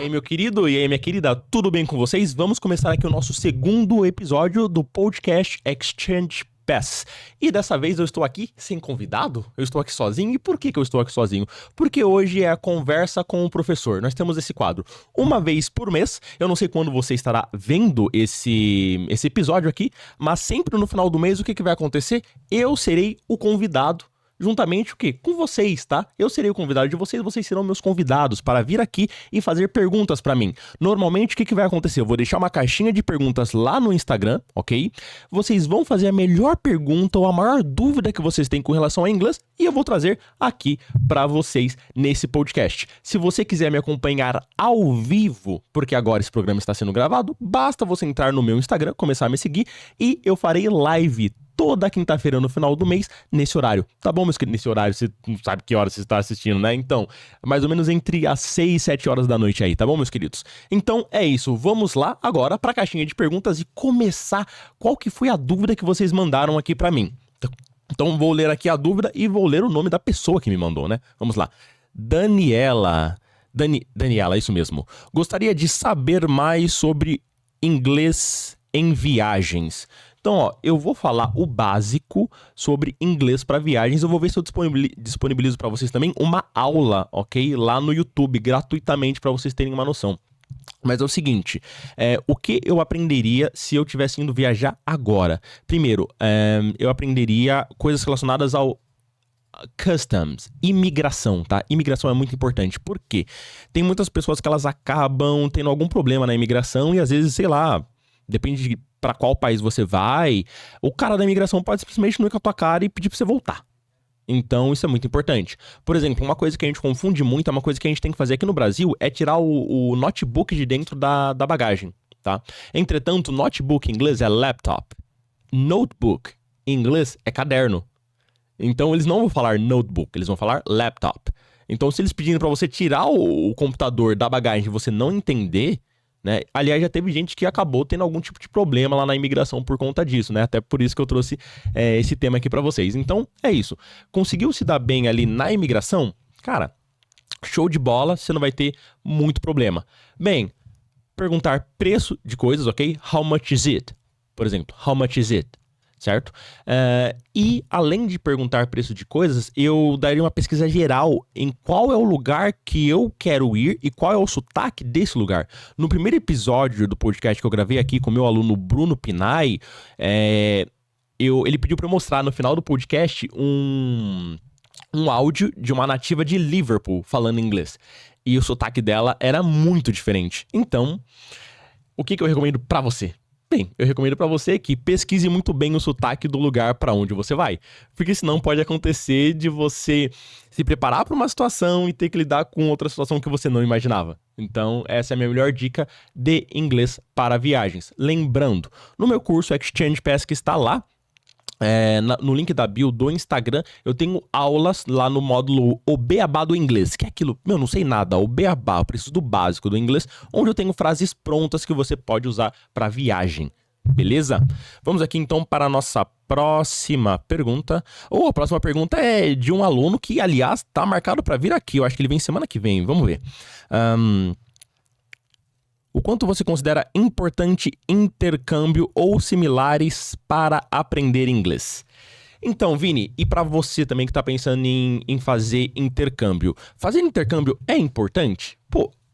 aí, meu querido, e aí, minha querida, tudo bem com vocês? Vamos começar aqui o nosso segundo episódio do podcast Exchange Pass. E dessa vez eu estou aqui sem convidado, eu estou aqui sozinho. E por que eu estou aqui sozinho? Porque hoje é a conversa com o professor. Nós temos esse quadro uma vez por mês. Eu não sei quando você estará vendo esse episódio aqui, mas sempre no final do mês o que vai acontecer? Eu serei o convidado. Juntamente o quê? Com vocês, tá? Eu serei o convidado de vocês, vocês serão meus convidados para vir aqui e fazer perguntas para mim. Normalmente, o que vai acontecer? Eu vou deixar uma caixinha de perguntas lá no Instagram, ok? Vocês vão fazer a melhor pergunta ou a maior dúvida que vocês têm com relação ao inglês e eu vou trazer aqui para vocês nesse podcast. Se você quiser me acompanhar ao vivo, porque agora esse programa está sendo gravado, basta você entrar no meu Instagram, começar a me seguir e eu farei live toda quinta-feira no final do mês, nesse horário. Tá bom, meus queridos? Nesse horário, você não sabe que hora você está assistindo, né? Então, mais ou menos entre as 6 e 7 horas da noite aí, tá bom, meus queridos? Então, é isso. Vamos lá agora para a caixinha de perguntas e começar. Qual que foi a dúvida que vocês mandaram aqui para mim? Então, vou ler aqui a dúvida e vou ler o nome da pessoa que me mandou, né? Vamos lá. Daniela, isso mesmo. Gostaria de saber mais sobre inglês em viagens. Então, ó, eu vou falar o básico sobre inglês para viagens. Eu vou ver se eu disponibilizo para vocês também uma aula, ok? Lá no YouTube, gratuitamente, para vocês terem uma noção. Mas é o seguinte, o que eu aprenderia se eu tivesse indo viajar agora? Primeiro, eu aprenderia coisas relacionadas ao customs, imigração, tá? Imigração é muito importante, por quê? Tem muitas pessoas que elas acabam tendo algum problema na imigração e às vezes, sei lá, depende de para qual país você vai, o cara da imigração pode simplesmente não ir com a tua cara e pedir pra você voltar. Então, isso é muito importante. Por exemplo, uma coisa que a gente confunde muito, é uma coisa que a gente tem que fazer aqui no Brasil, é tirar o notebook de dentro da bagagem, tá? Entretanto, notebook em inglês é laptop. Notebook em inglês é caderno. Então, eles não vão falar notebook, eles vão falar laptop. Então, se eles pedirem pra você tirar o computador da bagagem e você não entender, né? Aliás, já teve gente que acabou tendo algum tipo de problema lá na imigração por conta disso, né? Até por isso que eu trouxe esse tema aqui pra vocês. Então, é isso. Conseguiu se dar bem ali na imigração? Cara, show de bola, você não vai ter muito problema. Bem, perguntar preço de coisas, ok? How much is it? Por exemplo, how much is it? Certo? E além de perguntar preço de coisas, eu daria uma pesquisa geral em qual é o lugar que eu quero ir e qual é o sotaque desse lugar. No primeiro episódio do podcast que eu gravei aqui com o meu aluno Bruno Pinay, ele pediu para eu mostrar no final do podcast um áudio de uma nativa de Liverpool falando inglês. E o sotaque dela era muito diferente. Então, o que eu recomendo para você? Bem, eu recomendo pra você que pesquise muito bem o sotaque do lugar pra onde você vai. Porque senão pode acontecer de você se preparar pra uma situação e ter que lidar com outra situação que você não imaginava. Então, essa é a minha melhor dica de inglês para viagens. Lembrando, no meu curso Exchange Pass que está lá, no link da bio do Instagram, eu tenho aulas lá no módulo O Beabá do Inglês, que é aquilo, não sei nada, o Beabá, eu preciso do básico do inglês, onde eu tenho frases prontas que você pode usar para viagem, beleza? Vamos aqui então para a nossa próxima pergunta. A próxima pergunta é de um aluno que, aliás, tá marcado para vir aqui, eu acho que ele vem semana que vem, vamos ver. O quanto você considera importante intercâmbio ou similares para aprender inglês? Então, Vini, e para você também que está pensando em fazer intercâmbio, fazer intercâmbio é importante?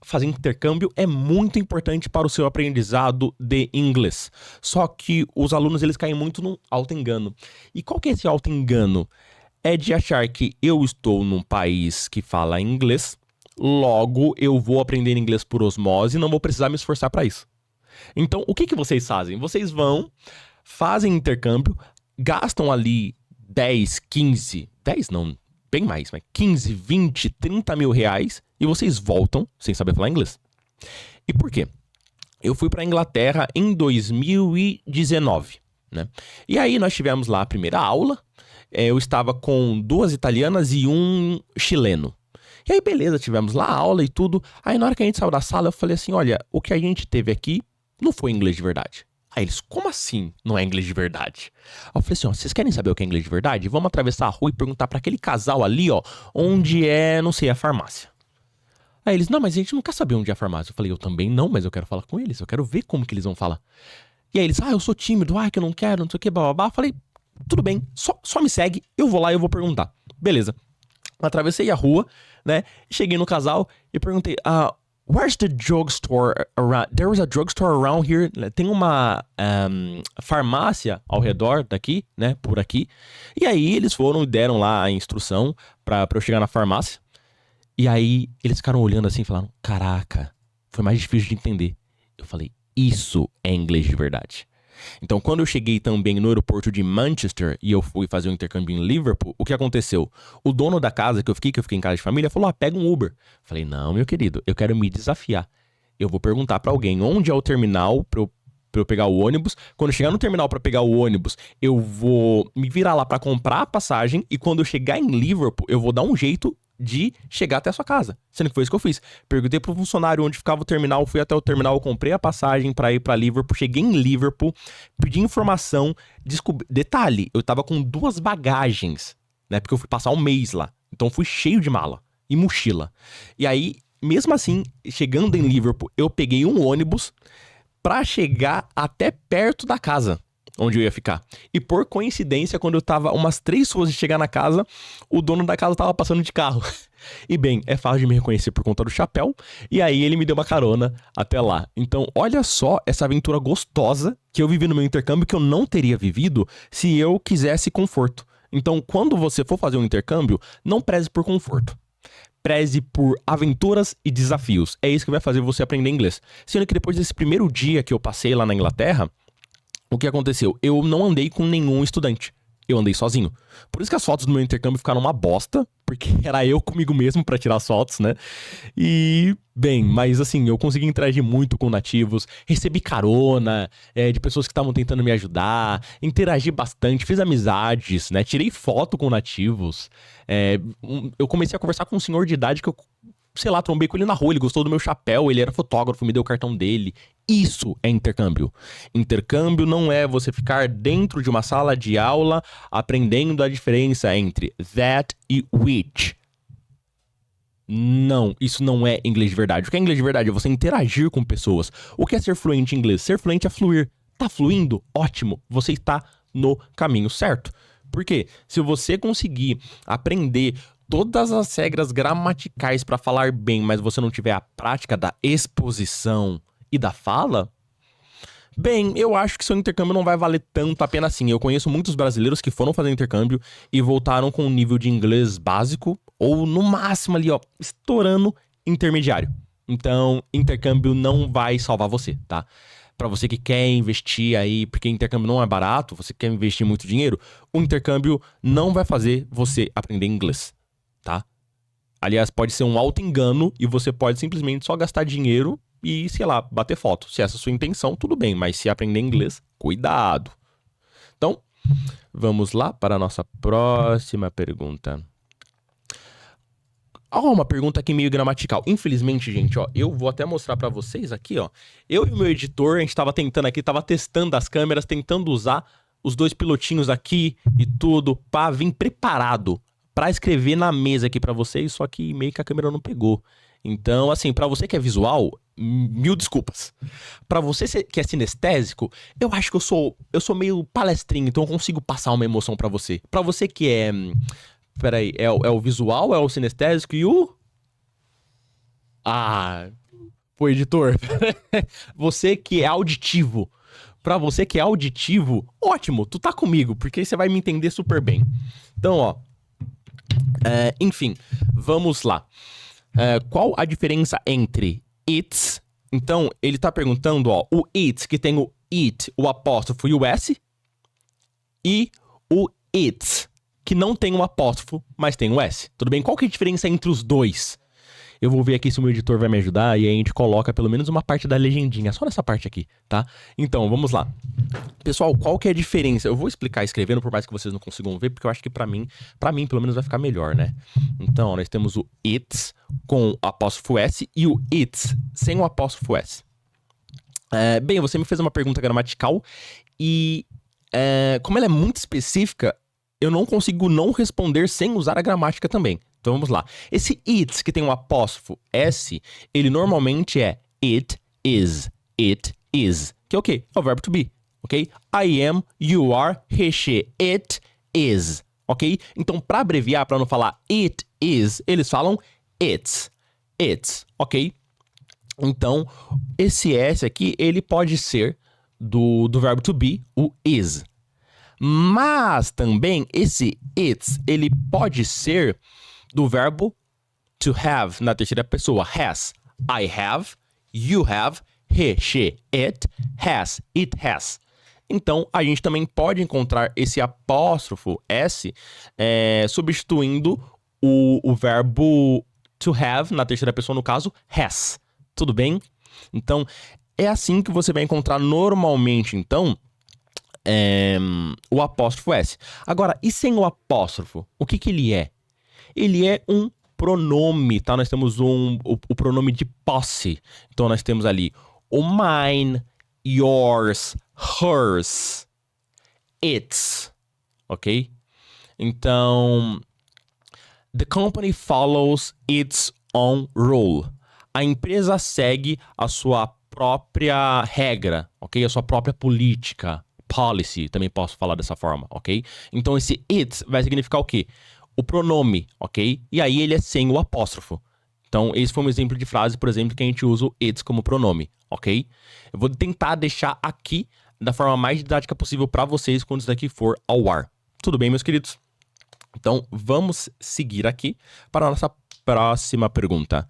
Fazer intercâmbio é muito importante para o seu aprendizado de inglês. Só que os alunos, eles caem muito no auto-engano. E qual que é esse auto-engano? É de achar que eu estou num país que fala inglês, logo, eu vou aprender inglês por osmose e não vou precisar me esforçar para isso. Então, o que vocês fazem? Vocês fazem intercâmbio, gastam ali 10, 15, 10 não, bem mais, mas 15, 20, 30 mil reais e vocês voltam sem saber falar inglês. E por quê? Eu fui para a Inglaterra em 2019, né? E aí nós tivemos lá a primeira aula, eu estava com 2 italianas e um chileno. E aí, beleza, tivemos lá a aula e tudo. Aí, na hora que a gente saiu da sala, eu falei assim, olha, o que a gente teve aqui não foi inglês de verdade. Aí eles, como assim não é inglês de verdade? Aí eu falei assim, ó, vocês querem saber o que é inglês de verdade? Vamos atravessar a rua e perguntar pra aquele casal ali, ó, onde é, não sei, a farmácia. Aí eles, não, mas a gente não quer saber onde é a farmácia. Eu falei, eu também não, mas eu quero falar com eles, eu quero ver como que eles vão falar. E aí eles, eu sou tímido, que eu não quero, não sei o que, blá. Eu falei, tudo bem, só me segue, eu vou lá e eu vou perguntar. Beleza. Atravessei a rua, né, cheguei no casal e perguntei, where's the drugstore around? There was a drugstore around here. Tem uma farmácia ao redor daqui, né, por aqui. E aí eles foram e deram lá a instrução pra eu chegar na farmácia. E aí eles ficaram olhando assim e falaram, caraca, foi mais difícil de entender. Eu falei, isso é inglês de verdade. Então, quando eu cheguei também no aeroporto de Manchester e eu fui fazer um intercâmbio em Liverpool, o que aconteceu? O dono da casa que eu fiquei em casa de família, falou, pega um Uber. Falei, não, meu querido, eu quero me desafiar. Eu vou perguntar pra alguém onde é o terminal pra eu pegar o ônibus. Quando eu chegar no terminal pra pegar o ônibus, eu vou me virar lá pra comprar a passagem e quando eu chegar em Liverpool, eu vou dar um jeito de chegar até a sua casa. Sendo que foi isso que eu fiz. Perguntei pro funcionário onde ficava o terminal, fui até o terminal, comprei a passagem pra ir pra Liverpool, cheguei em Liverpool, pedi informação, detalhe, eu tava com 2 bagagens, né, porque eu fui passar um mês lá. Então fui cheio de mala e mochila. E aí, mesmo assim, chegando em Liverpool, eu peguei um ônibus pra chegar até perto da casa onde eu ia ficar. E por coincidência, quando eu tava umas 3 ruas de chegar na casa, o dono da casa tava passando de carro. E bem, é fácil de me reconhecer por conta do chapéu, e aí ele me deu uma carona até lá. Então, olha só essa aventura gostosa que eu vivi no meu intercâmbio que eu não teria vivido se eu quisesse conforto. Então, quando você for fazer um intercâmbio, não preze por conforto. Preze por aventuras e desafios. É isso que vai fazer você aprender inglês. Sendo que depois desse primeiro dia que eu passei lá na Inglaterra, o que aconteceu? Eu não andei com nenhum estudante. Eu andei sozinho. Por isso que as fotos do meu intercâmbio ficaram uma bosta, porque era eu comigo mesmo pra tirar as fotos, né? E, bem, mas assim, eu consegui interagir muito com nativos, recebi carona de pessoas que estavam tentando me ajudar, interagi bastante, fiz amizades, né? Tirei foto com nativos. Eu comecei a conversar com um senhor de idade que eu, sei lá, trombei com ele na rua, ele gostou do meu chapéu, ele era fotógrafo, me deu o cartão dele. Isso é intercâmbio. Intercâmbio não é você ficar dentro de uma sala de aula aprendendo a diferença entre that e which. Não, isso não é inglês de verdade. O que é inglês de verdade é você interagir com pessoas. O que é ser fluente em inglês? Ser fluente é fluir. Tá fluindo? Ótimo, você está no caminho certo. Por quê? Se você conseguir aprender todas as regras gramaticais para falar bem, mas você não tiver a prática da exposição e da fala, bem, eu acho que seu intercâmbio não vai valer tanto a pena assim. Eu conheço muitos brasileiros que foram fazer intercâmbio e voltaram com um nível de inglês básico ou no máximo ali, ó, estourando intermediário. Então, intercâmbio não vai salvar você, tá? Pra você que quer investir aí, porque intercâmbio não é barato, você quer investir muito dinheiro, o intercâmbio não vai fazer você aprender inglês, tá? Aliás, pode ser um auto-engano e você pode simplesmente só gastar dinheiro e, sei lá, bater foto. Se essa é a sua intenção, tudo bem, mas se aprender inglês, cuidado. Então, vamos lá para a nossa próxima pergunta. Uma pergunta aqui meio gramatical. Infelizmente, gente, ó, eu vou até mostrar pra vocês aqui, ó. Eu e o meu editor, a gente tava tentando aqui, tava testando as câmeras, tentando usar os 2 pilotinhos aqui e tudo pra vir preparado pra escrever na mesa aqui pra vocês, só que meio que a câmera não pegou. Então, assim, pra você que é visual, mil desculpas. Pra você que é sinestésico, eu acho que eu sou meio palestrinho, então eu consigo passar uma emoção pra você. Pra você que é... Peraí, é o visual, é o sinestésico e o... Pô, editor. Você que é auditivo. Pra você que é auditivo, ótimo, tu tá comigo, porque aí você vai me entender super bem. Então, ó... enfim, vamos lá. Qual a diferença entre it's? Então, ele tá perguntando, ó, o it's, que tem o it, o apóstrofo e o s, e o it's, que não tem um apóstrofo, mas tem um s. Tudo bem? Qual que é a diferença entre os dois? Eu vou ver aqui se o meu editor vai me ajudar e aí a gente coloca pelo menos uma parte da legendinha, só nessa parte aqui, tá? Então, vamos lá. Pessoal, qual que é a diferença? Eu vou explicar escrevendo, por mais que vocês não consigam ver, porque eu acho que pra mim pelo menos vai ficar melhor, né? Então, nós temos o it's com o apóstrofo s e o it's sem o apóstrofo s. Bem, você me fez uma pergunta gramatical e como ela é muito específica, eu não consigo não responder sem usar a gramática também. Então vamos lá. Esse it, que tem um apóstrofo S, ele normalmente é it is, que é o quê? É o verbo to be, ok? I am, you are, he, she, it is, ok? Então, para abreviar, para não falar it is, eles falam it's, ok? Então, esse S aqui, ele pode ser do verbo to be, o is. Mas também esse it's, ele pode ser do verbo to have, na terceira pessoa, has. I have, you have, he, she, it has. Então, a gente também pode encontrar esse apóstrofo S substituindo o verbo to have, na terceira pessoa, no caso, has. Tudo bem? Então, é assim que você vai encontrar normalmente, então, o apóstrofo S. Agora, e sem o apóstrofo? O que ele é? Ele é um pronome, tá? Nós temos o pronome de posse. Então, nós temos ali o mine, yours, hers, its, ok? Então, the company follows its own rule. A empresa segue a sua própria regra, ok? A sua própria política, policy, também posso falar dessa forma, ok? Então, esse it vai significar o quê? O pronome, ok? E aí ele é sem o apóstrofo. Então, esse foi um exemplo de frase, por exemplo, que a gente usa o it como pronome, ok? Eu vou tentar deixar aqui da forma mais didática possível para vocês quando isso daqui for ao ar. Tudo bem, meus queridos? Então, vamos seguir aqui para a nossa próxima pergunta.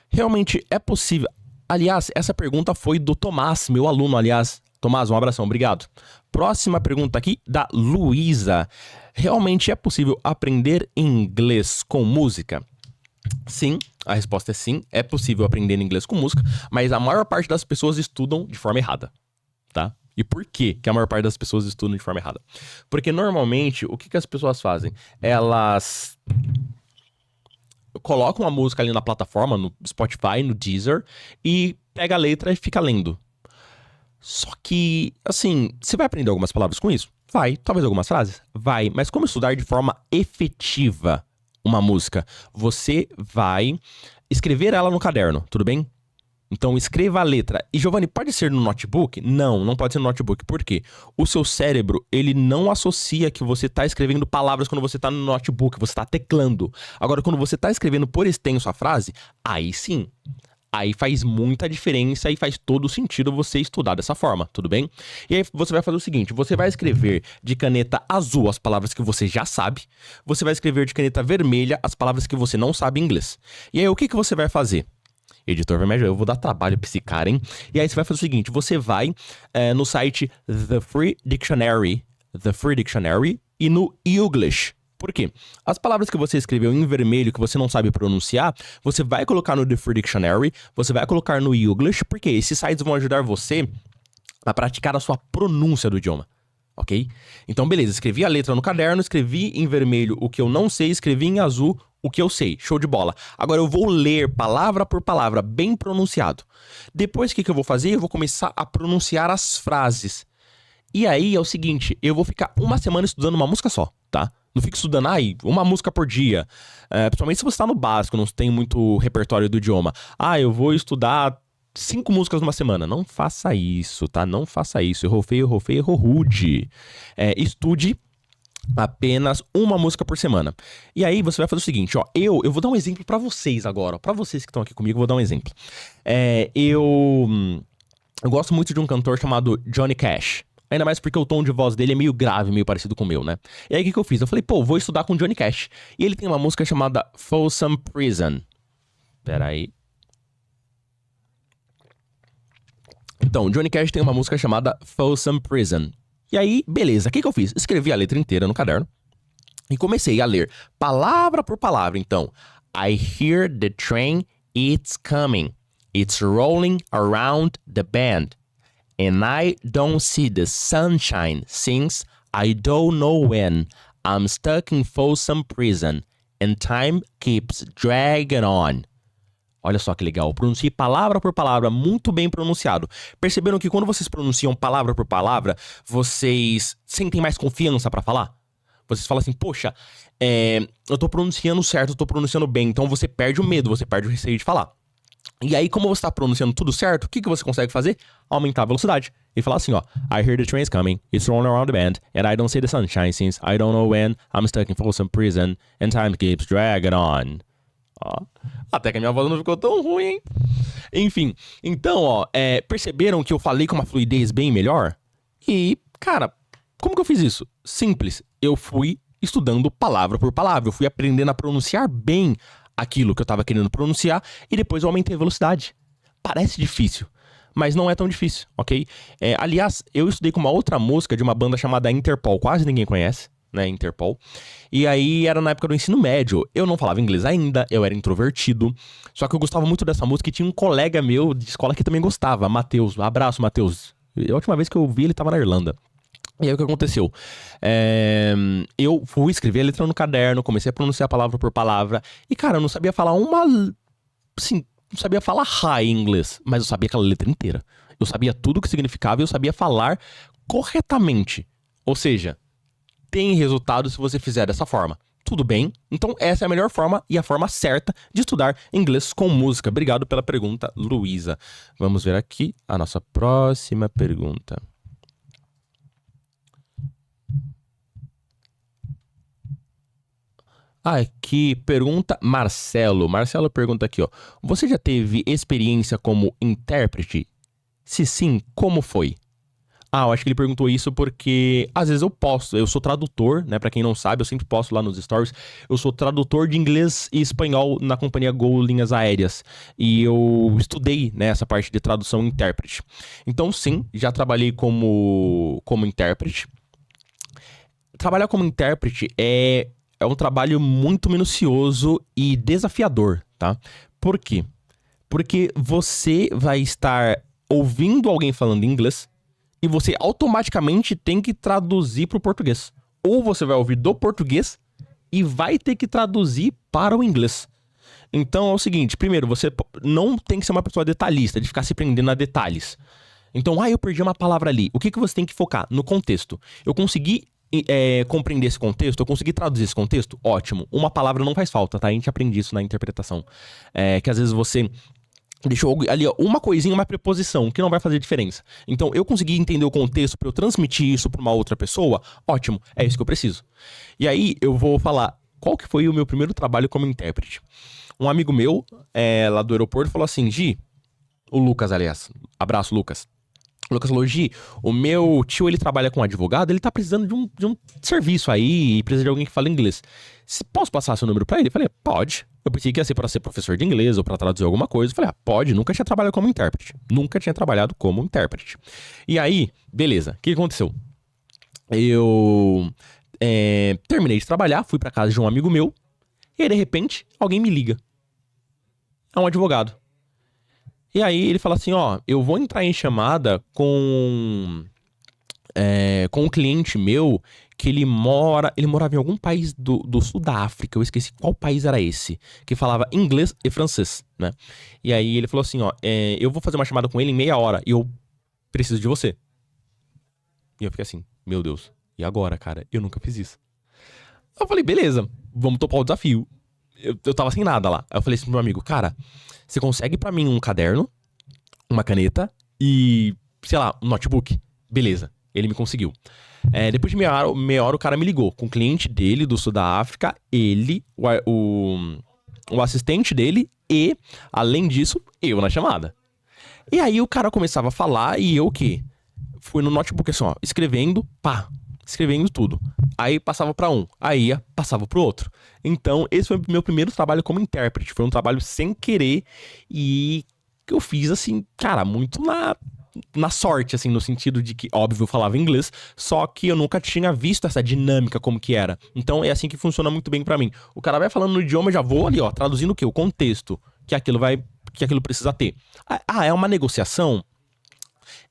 Realmente é possível... Aliás, essa pergunta foi do Tomás, meu aluno, aliás. Tomás, um abração, obrigado. Próxima pergunta aqui da Luísa. Realmente é possível aprender inglês com música? Sim, a resposta é sim, é possível aprender inglês com música, mas a maior parte das pessoas estudam de forma errada, tá? E por que a maior parte das pessoas estudam de forma errada? Porque normalmente, o que as pessoas fazem? Elas colocam a música ali na plataforma, no Spotify, no Deezer, e pega a letra e fica lendo. Só que, assim, você vai aprender algumas palavras com isso? Vai. Talvez algumas frases? Vai. Mas como estudar de forma efetiva uma música? Você vai escrever ela no caderno, tudo bem? Então, escreva a letra. E, Giovanni, pode ser no notebook? Não, não pode ser no notebook. Por quê? O seu cérebro, ele não associa que você está escrevendo palavras quando você está no notebook, você está teclando. Agora, quando você está escrevendo por extenso a frase, aí sim. Aí faz muita diferença e faz todo sentido você estudar dessa forma, tudo bem? E aí você vai fazer o seguinte, você vai escrever de caneta azul as palavras que você já sabe, você vai escrever de caneta vermelha as palavras que você não sabe em inglês. E aí o que você vai fazer? Editor vai me ajudar, eu vou dar trabalho pra esse cara, hein? E aí você vai fazer o seguinte, você vai no site The Free Dictionary e no Youglish. Por quê? As palavras que você escreveu em vermelho, que você não sabe pronunciar, você vai colocar no The Free Dictionary, você vai colocar no Youglish, porque esses sites vão ajudar você a praticar a sua pronúncia do idioma, ok? Então, beleza, escrevi a letra no caderno, escrevi em vermelho o que eu não sei, escrevi em azul o que eu sei, show de bola. Agora eu vou ler palavra por palavra, bem pronunciado. Depois, o que eu vou fazer? Eu vou começar a pronunciar as frases. E aí é o seguinte, eu vou ficar uma semana estudando uma música só, tá? Não fique estudando, uma música por dia. Principalmente se você tá no básico, não tem muito repertório do idioma. Eu vou estudar 5 músicas numa semana. Não faça isso, tá? Não faça isso. Errou feio, errou rude. Estude apenas uma música por semana. E aí você vai fazer o seguinte, ó. Eu vou dar um exemplo pra vocês agora. Pra vocês que estão aqui comigo, eu vou dar um exemplo. Eu gosto muito de um cantor chamado Johnny Cash. Ainda mais porque o tom de voz dele é meio grave, meio parecido com o meu, né? E aí o que eu fiz? Eu falei, vou estudar com Johnny Cash. E ele tem uma música chamada Folsom Prison. Pera aí. Então, Johnny Cash tem uma música chamada Folsom Prison. E aí, beleza, o que eu fiz? Escrevi a letra inteira no caderno e comecei a ler palavra por palavra. Então, I hear the train, it's coming. It's rolling around the bend. And I don't see the sunshine since I don't know when. I'm stuck in Folsom Prison and time keeps dragging on. Olha só que legal, eu pronunciei palavra por palavra, muito bem pronunciado. Perceberam que quando vocês pronunciam palavra por palavra, vocês sentem mais confiança para falar? Você fala assim, poxa, eu tô pronunciando certo, eu tô pronunciando bem. Então você perde o medo, você perde o receio de falar. E aí, como você tá pronunciando tudo certo, o que você consegue fazer? Aumentar a velocidade. E falar assim, ó. I hear the train's coming, it's rolling around the bend, and I don't see the sunshine since I don't know when I'm stuck in Folsom Prison, and time keeps dragging on. Ó. Até que a minha voz não ficou tão ruim, hein? Enfim, então, ó, perceberam que eu falei com uma fluidez bem melhor? E, cara, como que eu fiz isso? Simples. Eu fui estudando palavra por palavra, eu fui aprendendo a pronunciar bem aquilo que eu tava querendo pronunciar e depois eu aumentei a velocidade. Parece difícil, mas não é tão difícil, ok? Aliás, eu estudei com uma outra música de uma banda chamada Interpol, quase ninguém conhece, né, Interpol. E aí era na época do ensino médio, eu não falava inglês ainda, eu era introvertido, só que eu gostava muito dessa música e tinha um colega meu de escola que também gostava, Matheus. Abraço, Matheus. A última vez que eu vi ele tava na Irlanda. E aí o que aconteceu? Eu fui escrever a letra no caderno, comecei a pronunciar palavra por palavra. E, cara, eu não sabia falar assim, não sabia falar hi em inglês, mas eu sabia aquela letra inteira. Eu sabia tudo o que significava e eu sabia falar corretamente. Ou seja, tem resultado se você fizer dessa forma. Tudo bem? Então essa é a melhor forma e a forma certa de estudar inglês com música. Obrigado pela pergunta, Luísa. Vamos ver aqui a nossa próxima pergunta. Aqui, pergunta Marcelo. Marcelo pergunta aqui, ó. Você já teve experiência como intérprete? Se sim, como foi? Eu acho que ele perguntou isso porque às vezes eu sou tradutor, né? Pra quem não sabe, eu sempre posto lá nos stories. Eu sou tradutor de inglês e espanhol na companhia Gol Linhas Aéreas. E eu estudei, né, essa parte de tradução e intérprete. Então, sim, já trabalhei como intérprete. Trabalhar como intérprete é um trabalho muito minucioso e desafiador, tá? Por quê? Porque você vai estar ouvindo alguém falando inglês e você automaticamente tem que traduzir para o português. Ou você vai ouvir do português e vai ter que traduzir para o inglês. Então é o seguinte, primeiro, você não tem que ser uma pessoa detalhista, de ficar se prendendo a detalhes. Então, eu perdi uma palavra ali. O que você tem que focar? No contexto. Eu consegui compreender esse contexto, eu consegui traduzir esse contexto, ótimo. Uma palavra não faz falta, tá? A gente aprende isso na interpretação. Que às vezes você deixou ali uma coisinha, uma preposição, que não vai fazer diferença. Então, eu consegui entender o contexto pra eu transmitir isso pra uma outra pessoa, ótimo, é isso que eu preciso. E aí, eu vou falar qual que foi o meu primeiro trabalho como intérprete. Um amigo meu, lá do aeroporto, falou assim, Gi, o Lucas, aliás, abraço, Lucas. O Lucas falou, Gi, o meu tio, ele trabalha com advogado, ele tá precisando de um serviço aí e precisa de alguém que fale inglês. Posso passar seu número pra ele? Eu falei, pode. Eu pensei que ia ser pra ser professor de inglês ou pra traduzir alguma coisa. Eu falei, pode, nunca tinha trabalhado como intérprete. Nunca tinha trabalhado como intérprete. E aí, beleza, o que aconteceu? Eu terminei de trabalhar, fui pra casa de um amigo meu, e aí, de repente, alguém me liga. É um advogado. E aí ele fala assim, eu vou entrar em chamada com um cliente meu que ele morava em algum país do sul da África, eu esqueci qual país era esse, que falava inglês e francês, né? E aí ele falou assim, eu vou fazer uma chamada com ele em meia hora e eu preciso de você. E eu fiquei assim, meu Deus, e agora, cara? Eu nunca fiz isso. Eu falei, beleza, vamos topar o desafio. Eu tava sem nada lá. Aí eu falei assim pro meu amigo, cara, você consegue pra mim um caderno, uma caneta e, sei lá, um notebook? Beleza, ele me conseguiu. Depois de meia hora o cara me ligou com o cliente dele do sul da África, ele, o assistente dele e, além disso, eu na chamada. E aí o cara começava a falar e eu o quê? Fui no notebook assim, escrevendo tudo. Aí passava pra um, aí passava pro outro. Então, esse foi o meu primeiro trabalho como intérprete. Foi um trabalho sem querer e que eu fiz, assim, cara, muito na sorte, assim, no sentido de que, óbvio, eu falava inglês, só que eu nunca tinha visto essa dinâmica como que era. Então, é assim que funciona muito bem pra mim. O cara vai falando no idioma, eu já vou ali, traduzindo o quê? O contexto que aquilo precisa ter. É uma negociação?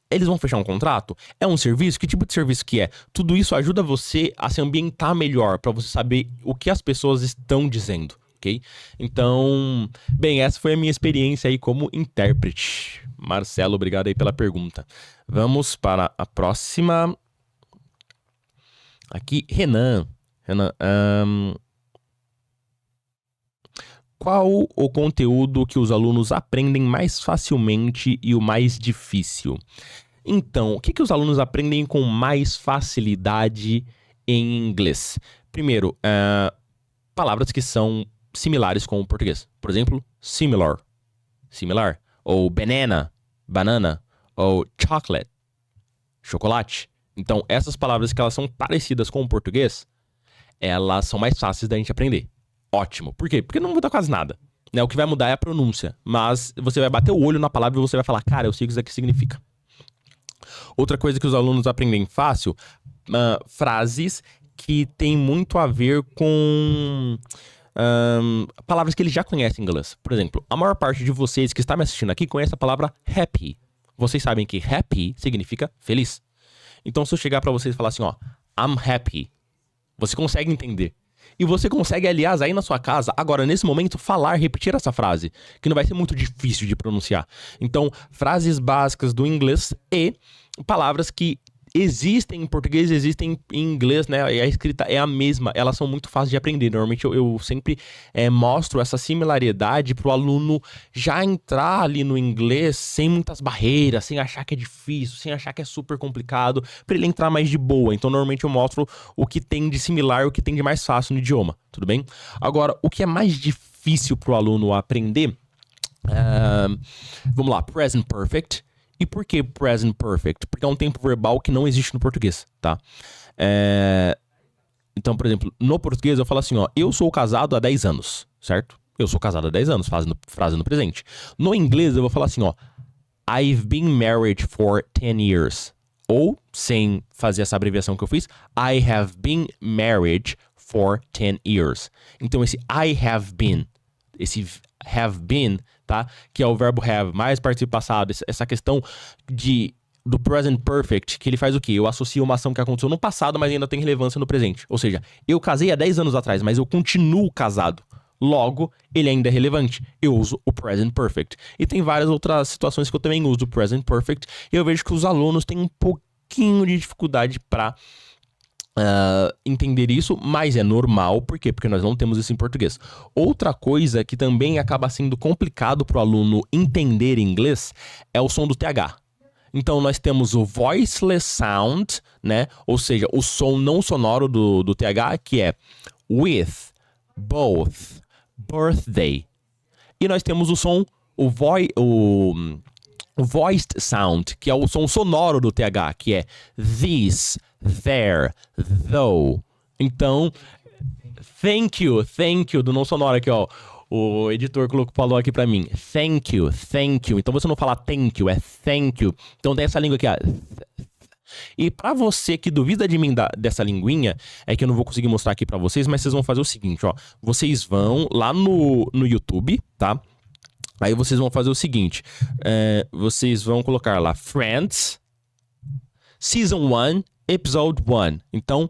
Eles vão fechar um contrato? É um serviço? Que tipo de serviço que é? Tudo isso ajuda você a se ambientar melhor, pra você saber o que as pessoas estão dizendo, ok? Então, bem, essa foi a minha experiência aí como intérprete. Marcelo, obrigado aí pela pergunta. Vamos para a próxima. Aqui, Renan. Renan. Qual o conteúdo que os alunos aprendem mais facilmente e o mais difícil? Então, o que os alunos aprendem com mais facilidade em inglês? Primeiro, palavras que são similares com o português. Por exemplo, similar, ou banana, ou chocolate, chocolate. Então, essas palavras que elas são parecidas com o português, elas são mais fáceis da gente aprender. Ótimo. Por quê? Porque não muda quase nada. Né? O que vai mudar é a pronúncia. Mas você vai bater o olho na palavra e você vai falar, cara, eu sei o que isso aqui significa. Outra coisa que os alunos aprendem fácil, frases que tem muito a ver com palavras que eles já conhecem em inglês. Por exemplo, a maior parte de vocês que está me assistindo aqui conhece a palavra happy. Vocês sabem que happy significa feliz. Então, se eu chegar pra vocês e falar assim, ó, I'm happy, você consegue entender. E você consegue, aliás, aí na sua casa, agora, nesse momento, repetir essa frase, que não vai ser muito difícil de pronunciar. Então, frases básicas do inglês e palavras que existem em português, existem em inglês, né? E a escrita é a mesma, elas são muito fáceis de aprender. Normalmente eu sempre mostro essa similaridade pro aluno já entrar ali no inglês sem muitas barreiras, sem achar que é difícil, sem achar que é super complicado, para ele entrar mais de boa. Então normalmente eu mostro o que tem de similar, o que tem de mais fácil no idioma, tudo bem? Agora, o que é mais difícil pro aluno aprender, vamos lá, present perfect. E por que present perfect? Porque é um tempo verbal que não existe no português, tá? Então, por exemplo, no português eu falo assim, ó, eu sou casado há 10 anos, certo? Eu sou casado há 10 anos, frase no presente. No inglês eu vou falar assim, ó, I've been married for 10 years. Ou, sem fazer essa abreviação que eu fiz, I have been married for 10 years. Então esse I have been, esse have been, tá? Que é o verbo have, mais participo passado, essa questão do present perfect, que ele faz o quê? Eu associo uma ação que aconteceu no passado, mas ainda tem relevância no presente. Ou seja, eu casei há 10 anos atrás, mas eu continuo casado. Logo, ele ainda é relevante. Eu uso o present perfect. E tem várias outras situações que eu também uso o present perfect, e eu vejo que os alunos têm um pouquinho de dificuldade para entender isso, mas é normal. Por quê? Porque nós não temos isso em português. Outra coisa que também acaba sendo complicado para o aluno entender inglês é o som do TH. Então nós temos o voiceless sound, né? Ou seja, o som não sonoro do TH, que é with, both, birthday. E nós temos o som, o voiced sound, que é o som sonoro do TH, que é this, there, though. Então, thank you, do não sonoro aqui, ó. O editor falou aqui pra mim, thank you. Então você não fala thank you, é thank you. Então tem essa língua aqui, ó. E pra você que duvida de mim dessa linguinha, é que eu não vou conseguir mostrar aqui pra vocês, mas vocês vão fazer o seguinte, ó. Vocês vão lá no YouTube, tá? Aí vocês vão fazer o seguinte, vocês vão colocar lá Friends, Season 1, Episode 1. Então,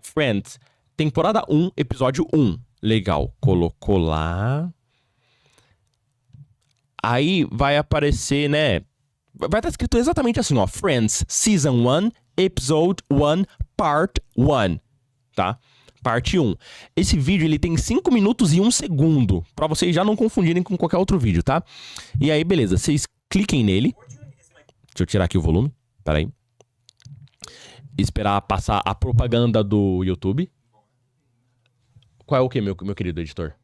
Friends, temporada 1, episódio 1. Legal, colocou lá. Aí vai aparecer, né? Vai estar escrito exatamente assim, ó. Friends, Season 1, Episode 1, Part 1. Tá? Parte 1. Esse vídeo, ele tem 5 minutos e 1 segundo. Pra vocês já não confundirem com qualquer outro vídeo, tá? E aí, beleza. Vocês cliquem nele. Deixa eu tirar aqui o volume. Pera aí. Esperar passar a propaganda do YouTube. Qual é o que, meu querido editor?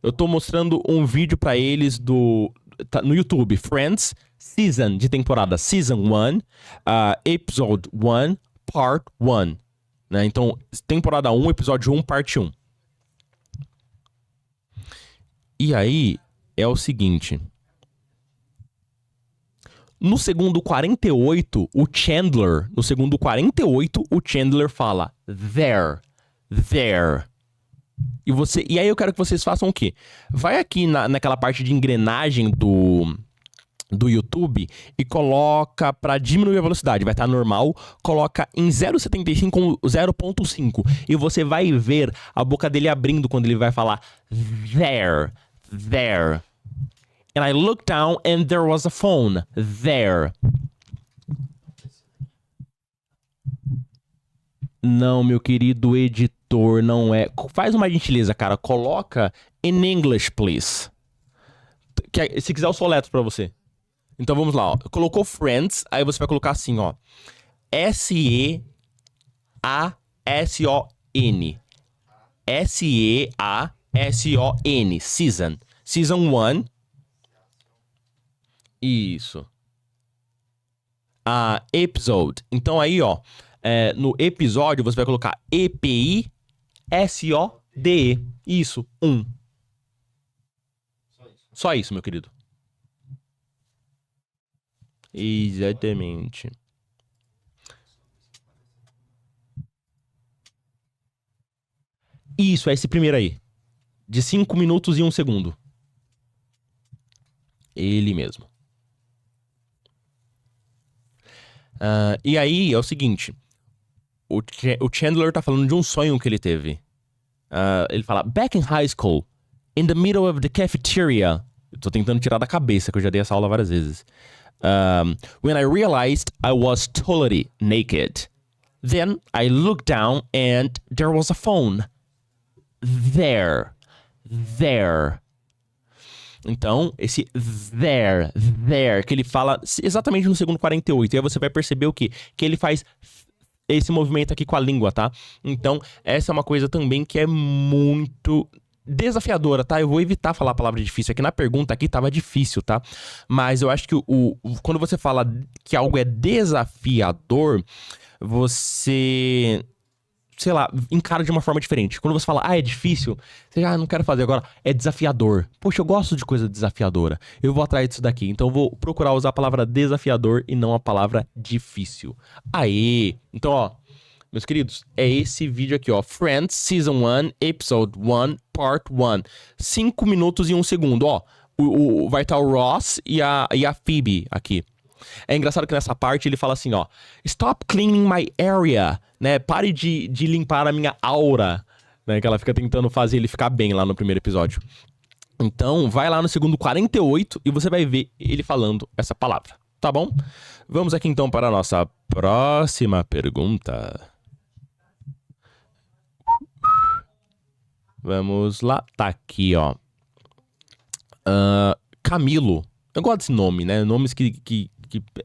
Eu tô mostrando um vídeo pra eles no YouTube. Friends, Season, de temporada Season 1, Episode 1, Part 1. Né? Então, temporada 1, episódio 1, parte 1. E aí, é o seguinte. No segundo 48, o Chandler fala there. E aí eu quero que vocês façam o quê? Vai aqui naquela parte de engrenagem do YouTube e coloca pra diminuir a velocidade, vai estar normal, coloca em 0,75 ou 0,5 e você vai ver a boca dele abrindo quando ele vai falar there. And I looked down and there was a phone there. Não, meu querido editor. tradutor não é... Faz uma gentileza, cara. Coloca in English, please. Se quiser, eu soletro pra você. Então vamos lá, ó. Colocou Friends, aí você vai colocar assim, ó. S-E-A-S-O-N. S-E-A-S-O-N. Season. Season 1. Isso. Episode. Então aí, ó. No episódio, você vai colocar E-P-I-S-O-D-E. Isso. 1. Só isso, meu querido. Exatamente. Isso, é esse primeiro aí. De 5 minutos e 1 segundo. Ele mesmo. E aí, é o seguinte. O Chandler tá falando de um sonho que ele teve. Ele fala, back in high school, in the middle of the cafeteria. Eu tô tentando tirar da cabeça, que eu já dei essa aula várias vezes. When I realized I was totally naked. Then I looked down and there was a phone. There. Então, esse there, que ele fala exatamente no segundo 48. E aí você vai perceber o quê? Que ele faz esse movimento aqui com a língua, tá? Então, essa é uma coisa também que é muito desafiadora, tá? Eu vou evitar falar a palavra difícil. Aqui na pergunta aqui tava difícil, tá? Mas eu acho que quando você fala que algo é desafiador, você... sei lá, encara de uma forma diferente. Quando você fala, é difícil, você já não quero fazer agora, é desafiador. Poxa, eu gosto de coisa desafiadora. Eu vou atrás disso daqui. Então eu vou procurar usar a palavra desafiador e não a palavra difícil. Aê! Então, ó, meus queridos, é esse vídeo aqui, ó. Friends, Season 1, Episode 1, Part 1. 5 minutos e 1 segundo, ó. Vai estar o Ross e a Phoebe aqui. É engraçado que nessa parte ele fala assim, ó. Stop cleaning my area, né? Pare de limpar a minha aura, né? Que ela fica tentando fazer ele ficar bem lá no primeiro episódio. Então, vai lá no segundo 48 e você vai ver ele falando essa palavra, tá bom? Vamos aqui então para a nossa próxima pergunta. Vamos lá. Tá aqui, ó. Camilo. Eu gosto desse nome, né? Nomes que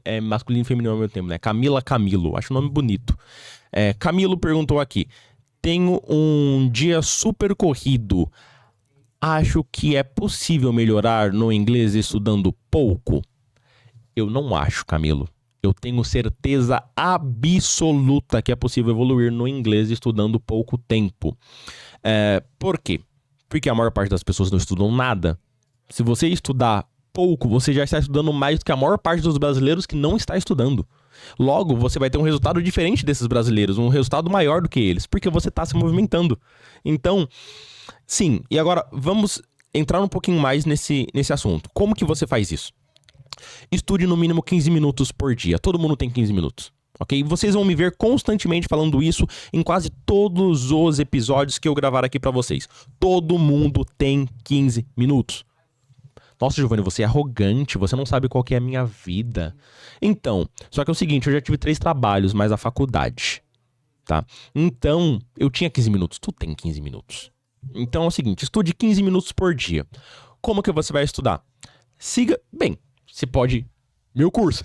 é masculino e feminino ao mesmo tempo, né? Camilo. Acho o nome bonito. Camilo perguntou aqui. Tenho um dia super corrido. Acho que é possível melhorar no inglês estudando pouco? Eu não acho, Camilo. Eu tenho certeza absoluta que é possível evoluir no inglês estudando pouco tempo. Por quê? Porque a maior parte das pessoas não estudam nada. Se você estudar pouco, você já está estudando mais do que a maior parte dos brasileiros que não está estudando. Logo, você vai ter um resultado diferente desses brasileiros, um resultado maior do que eles, porque você está se movimentando. Então, sim. E agora, vamos entrar um pouquinho mais nesse assunto. Como que você faz isso? Estude no mínimo 15 minutos por dia. Todo mundo tem 15 minutos. Ok? Vocês vão me ver constantemente falando isso em quase todos os episódios que eu gravar aqui pra vocês. Todo mundo tem 15 minutos. Nossa, Giovanni, você é arrogante, você não sabe qual que é a minha vida. Então, só que é o seguinte, eu já tive 3 trabalhos, mais a faculdade, tá? Então, eu tinha 15 minutos, tu tem 15 minutos. Então é o seguinte, estude 15 minutos por dia. Como que você vai estudar? Você pode... Meu curso.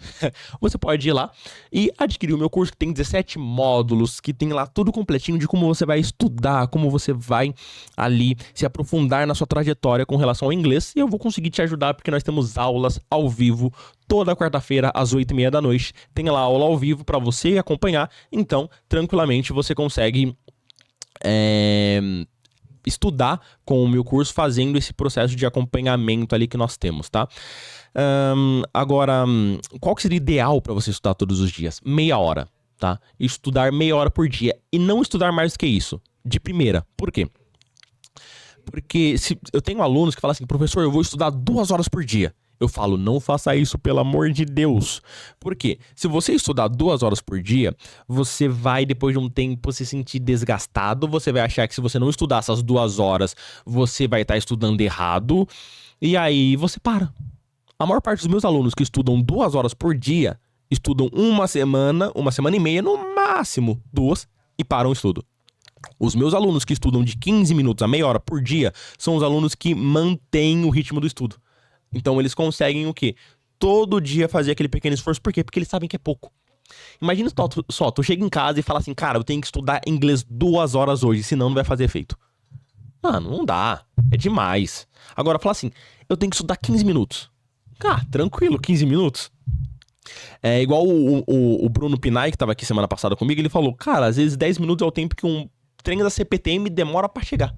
Você pode ir lá e adquirir o meu curso, que tem 17 módulos, que tem lá tudo completinho de como você vai estudar, como você vai ali se aprofundar na sua trajetória com relação ao inglês. E eu vou conseguir te ajudar, porque nós temos aulas ao vivo toda quarta-feira às 8h30 da noite. Tem lá aula ao vivo para você acompanhar. Então, tranquilamente, você consegue estudar com o meu curso, fazendo esse processo de acompanhamento ali que nós temos, tá? Agora, qual que seria ideal para você estudar todos os dias? Meia hora, tá? Estudar meia hora por dia e não estudar mais do que isso, de primeira. Por quê? Porque eu tenho alunos que falam assim, professor, eu vou estudar 2 horas por dia. Eu falo, não faça isso, pelo amor de Deus. Por quê? Se você estudar 2 horas por dia, você vai, depois de um tempo, se sentir desgastado. Você vai achar que se você não estudar essas 2 horas, você vai estar estudando errado. E aí você para. A maior parte dos meus alunos que estudam 2 horas por dia, estudam uma semana e meia, no máximo 2, e param o estudo. Os meus alunos que estudam de 15 minutos a meia hora por dia são os alunos que mantêm o ritmo do estudo. Então eles conseguem o quê? Todo dia fazer aquele pequeno esforço. Por quê? Porque eles sabem que é pouco. Imagina só, tu chega em casa e fala assim, cara, eu tenho que estudar inglês 2 horas hoje, senão não vai fazer efeito. Mano, não dá. É demais. Agora, fala assim, eu tenho que estudar 15 minutos. Cara, tranquilo, 15 minutos. É igual o Bruno Pinay, que tava aqui semana passada comigo, ele falou, cara, às vezes 10 minutos é o tempo que um treino da CPTM demora pra chegar.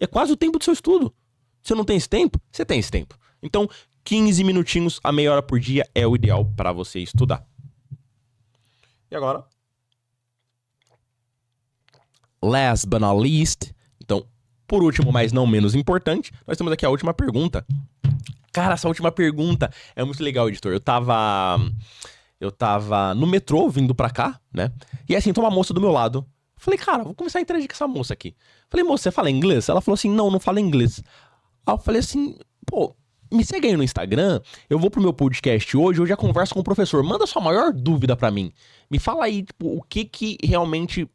É quase o tempo do seu estudo. Você não tem esse tempo? Você tem esse tempo. Então, 15 minutinhos a meia hora por dia é o ideal para você estudar. E agora? Last but not least. Então, por último, mas não menos importante, nós temos aqui a última pergunta. Cara, essa última pergunta é muito legal, editor. Eu tava no metrô vindo pra cá, né? E assim, tem uma moça do meu lado. Falei, cara, vou começar a interagir com essa moça aqui. Falei, moça, você fala inglês? Ela falou assim, não falo inglês. Aí eu falei assim, pô, me segue aí no Instagram, eu vou pro meu podcast hoje, eu já converso com o professor, manda sua maior dúvida pra mim. Me fala aí, tipo, o que realmente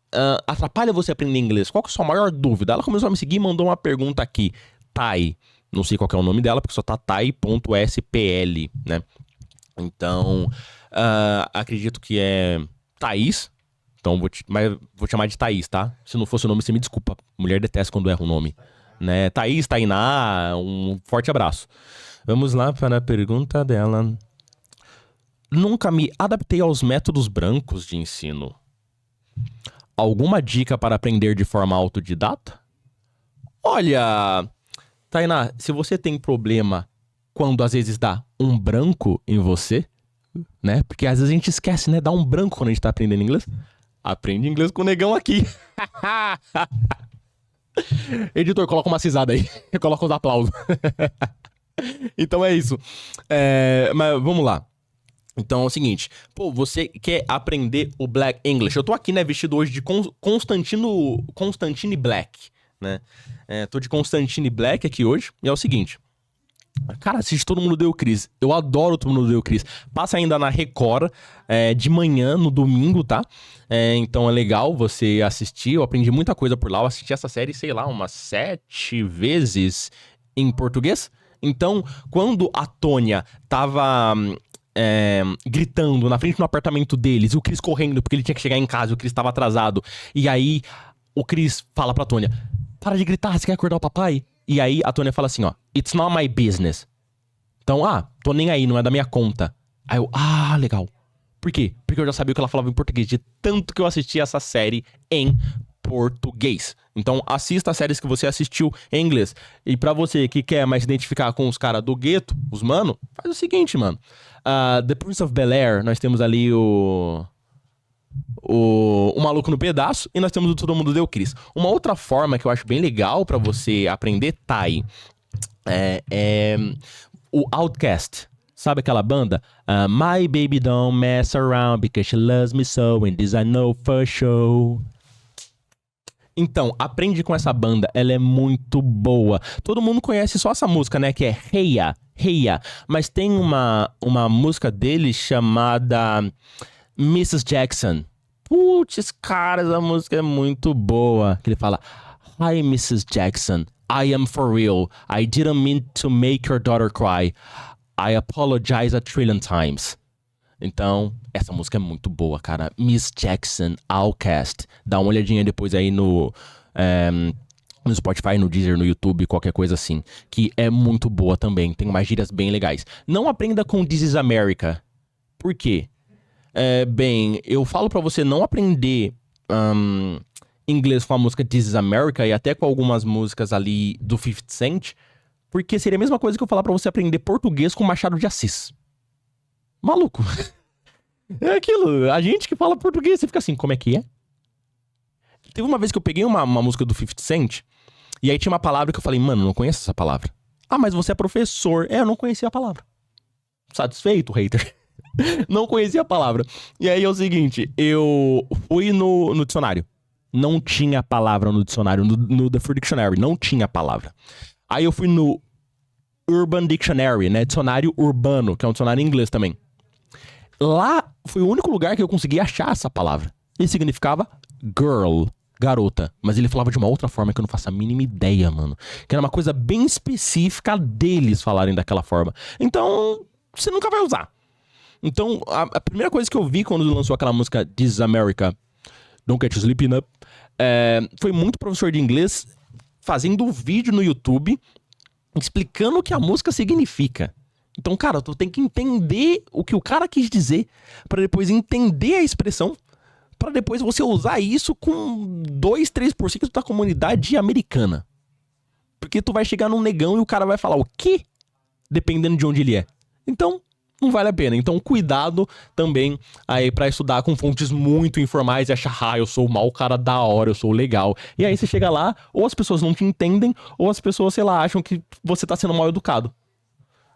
atrapalha você aprender inglês, qual que é a sua maior dúvida? Ela começou a me seguir e mandou uma pergunta aqui, Thay, não sei qual que é o nome dela, porque só tá Thay.spl, né? Então, acredito que é Thaís, então vou chamar de Thaís, tá? Se não fosse o nome, você me desculpa, mulher detesta quando erra o nome. Né? Thaís, Tainá, um forte abraço. Vamos lá para a pergunta dela. Nunca me adaptei aos métodos brancos de ensino. Alguma dica para aprender de forma autodidata? Olha, Tainá, se você tem problema quando às vezes dá um branco em você, né? Porque às vezes a gente esquece, né? Dá um branco quando a gente tá aprendendo inglês. Aprende inglês com o negão aqui. Editor, coloca uma cisada aí. Coloca os aplausos. Então é isso. Mas vamos lá. Então é o seguinte. Pô, você quer aprender o Black English? Eu tô aqui, né, vestido hoje de Constantine Black, né? Tô de Constantine Black aqui hoje. E é o seguinte. Cara, assiste Todo Mundo Odeia o Chris. Eu adoro Todo Mundo Odeia o Chris. Passa ainda na Record, de manhã, no domingo, tá? Então é legal você assistir. Eu aprendi muita coisa por lá. Eu assisti essa série, sei lá, umas 7 vezes em português. Então, quando a Tônia tava gritando na frente do apartamento deles, e o Chris correndo porque ele tinha que chegar em casa, o Chris tava atrasado. E aí, o Chris fala pra Tônia, para de gritar, você quer acordar o papai? E aí a Tônia fala assim, ó, it's not my business. Então, tô nem aí, não é da minha conta. Aí eu, legal. Por quê? Porque eu já sabia o que ela falava em português, de tanto que eu assisti essa série em português. Então, assista as séries que você assistiu em inglês. E pra você que quer mais se identificar com os caras do gueto, os mano, faz o seguinte, mano. The Prince of Bel-Air, nós temos ali o Maluco no Pedaço, e nós temos o Todo Mundo Odeia o Chris. Uma outra forma que eu acho bem legal pra você aprender Thai o Outkast. Sabe aquela banda? My baby don't mess around because she loves me so, and this I know for sure. Então, aprende com essa banda, ela é muito boa. Todo mundo conhece só essa música, né? Que é Heya, Heya. Mas tem uma música dele chamada Mrs. Jackson. Putz, cara, essa música é muito boa. Que ele fala, Hi, Mrs. Jackson. I am for real. I didn't mean to make your daughter cry. I apologize a trillion times. Então, essa música é muito boa, cara. Miss Jackson, Outkast. Dá uma olhadinha depois aí no Spotify, no Deezer, no YouTube, qualquer coisa assim. Que é muito boa também. Tem umas gírias bem legais. Não aprenda com This is America. Por quê? Bem, eu falo pra você não aprender inglês com a música This is America e até com algumas músicas ali do 50 Cent, porque seria a mesma coisa que eu falar pra você aprender português com Machado de Assis. Maluco. É aquilo, a gente que fala português, você fica assim, como é que é? Teve uma vez que eu peguei uma música do 50 Cent, e aí tinha uma palavra que eu falei, mano, não conheço essa palavra. Mas você é professor. Eu não conhecia a palavra. Satisfeito, hater? Não conhecia a palavra. E aí é o seguinte, eu fui no dicionário. Não tinha palavra no dicionário, no The Free Dictionary, não tinha palavra. Aí eu fui no Urban Dictionary, né, dicionário urbano, que é um dicionário em inglês também. Lá foi o único lugar que eu consegui achar essa palavra. E significava girl. garota. Mas ele falava de uma outra forma que eu não faço a mínima ideia, mano. Que era uma coisa bem específica deles falarem daquela forma. Então, você nunca vai usar. Então, a primeira coisa que eu vi quando lançou aquela música This is America, Don't Get You Sleeping Up, foi muito professor de inglês fazendo um vídeo no YouTube explicando o que a música significa. Então, cara, tu tem que entender o que o cara quis dizer pra depois entender a expressão, pra depois você usar isso com 2, 3% da comunidade americana. Porque tu vai chegar num negão e o cara vai falar o quê? Dependendo de onde ele é. Então, não vale a pena. Então, cuidado também aí pra estudar com fontes muito informais e achar, eu sou o mau cara da hora, eu sou legal. E aí você chega lá, ou as pessoas não te entendem, ou as pessoas, sei lá, acham que você tá sendo mal educado.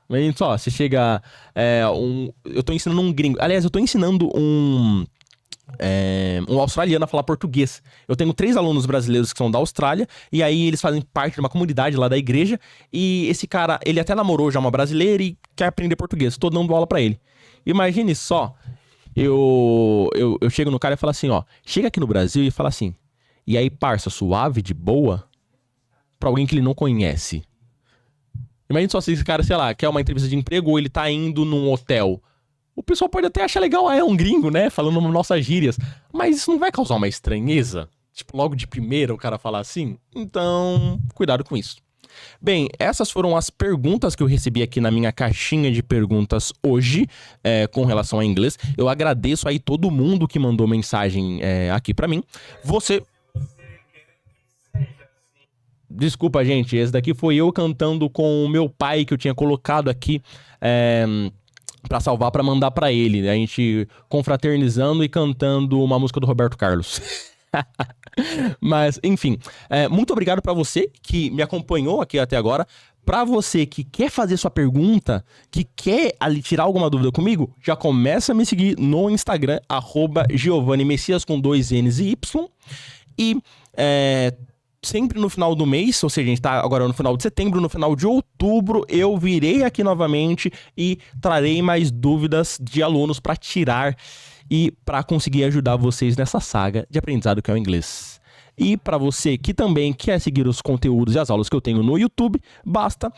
Mas só, você chega. Eu tô ensinando um gringo. Aliás, eu tô ensinando um australiano a falar português. Eu tenho 3 alunos brasileiros que são da Austrália, e aí eles fazem parte de uma comunidade lá da igreja, e esse cara, ele até namorou já uma brasileira e quer aprender português. Tô dando aula pra ele. Imagine só, eu chego no cara e falo assim, ó, chega aqui no Brasil e fala assim, e aí, parça, suave, de boa, pra alguém que ele não conhece. Imagina só se esse cara, sei lá, quer uma entrevista de emprego ou ele tá indo num hotel. O pessoal pode até achar legal, é um gringo, né? Falando nossas gírias. Mas isso não vai causar uma estranheza? Tipo, logo de primeira o cara falar assim? Então, cuidado com isso. Bem, essas foram as perguntas que eu recebi aqui na minha caixinha de perguntas hoje, com relação ao inglês. Eu agradeço aí todo mundo que mandou mensagem aqui pra mim. Desculpa, gente, esse daqui foi eu cantando com o meu pai, que eu tinha colocado aqui pra salvar, pra mandar pra ele. A gente confraternizando e cantando uma música do Roberto Carlos. Mas, enfim, muito obrigado pra você que me acompanhou aqui até agora. Pra você que quer fazer sua pergunta, que quer ali tirar alguma dúvida comigo, já começa a me seguir no Instagram, @GiovanniMessias com 2 N's e Y. E sempre no final do mês, ou seja, a gente tá agora no final de setembro, no final de outubro, eu virei aqui novamente e trarei mais dúvidas de alunos para tirar e para conseguir ajudar vocês nessa saga de aprendizado que é o inglês. E para você que também quer seguir os conteúdos e as aulas que eu tenho no YouTube, basta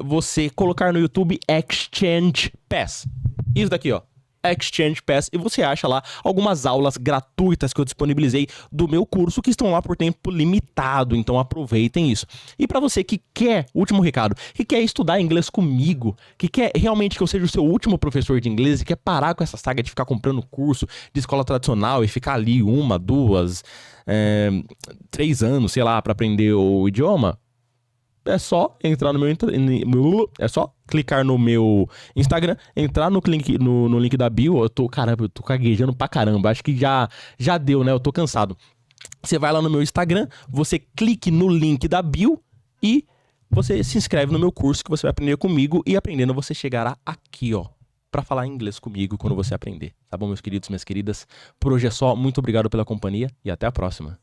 você colocar no YouTube Exchange Pass. Isso daqui, ó. Exchange Pass, e você acha lá algumas aulas gratuitas que eu disponibilizei do meu curso, que estão lá por tempo limitado, então aproveitem isso. E para você que quer, último recado, que quer estudar inglês comigo, que quer realmente que eu seja o seu último professor de inglês e quer parar com essa saga de ficar comprando curso de escola tradicional e ficar ali 1, 2, 3 anos, sei lá, para aprender o idioma, é só entrar no meu... É só clicar no meu Instagram, entrar no link da bio. Caramba, eu tô caguejando pra caramba. Acho que já deu, né? Eu tô cansado. Você vai lá no meu Instagram, você clique no link da bio e você se inscreve no meu curso que você vai aprender comigo. E aprendendo, você chegará aqui, ó, pra falar inglês comigo quando você aprender. Tá bom, meus queridos, minhas queridas? Por hoje é só. Muito obrigado pela companhia e até a próxima.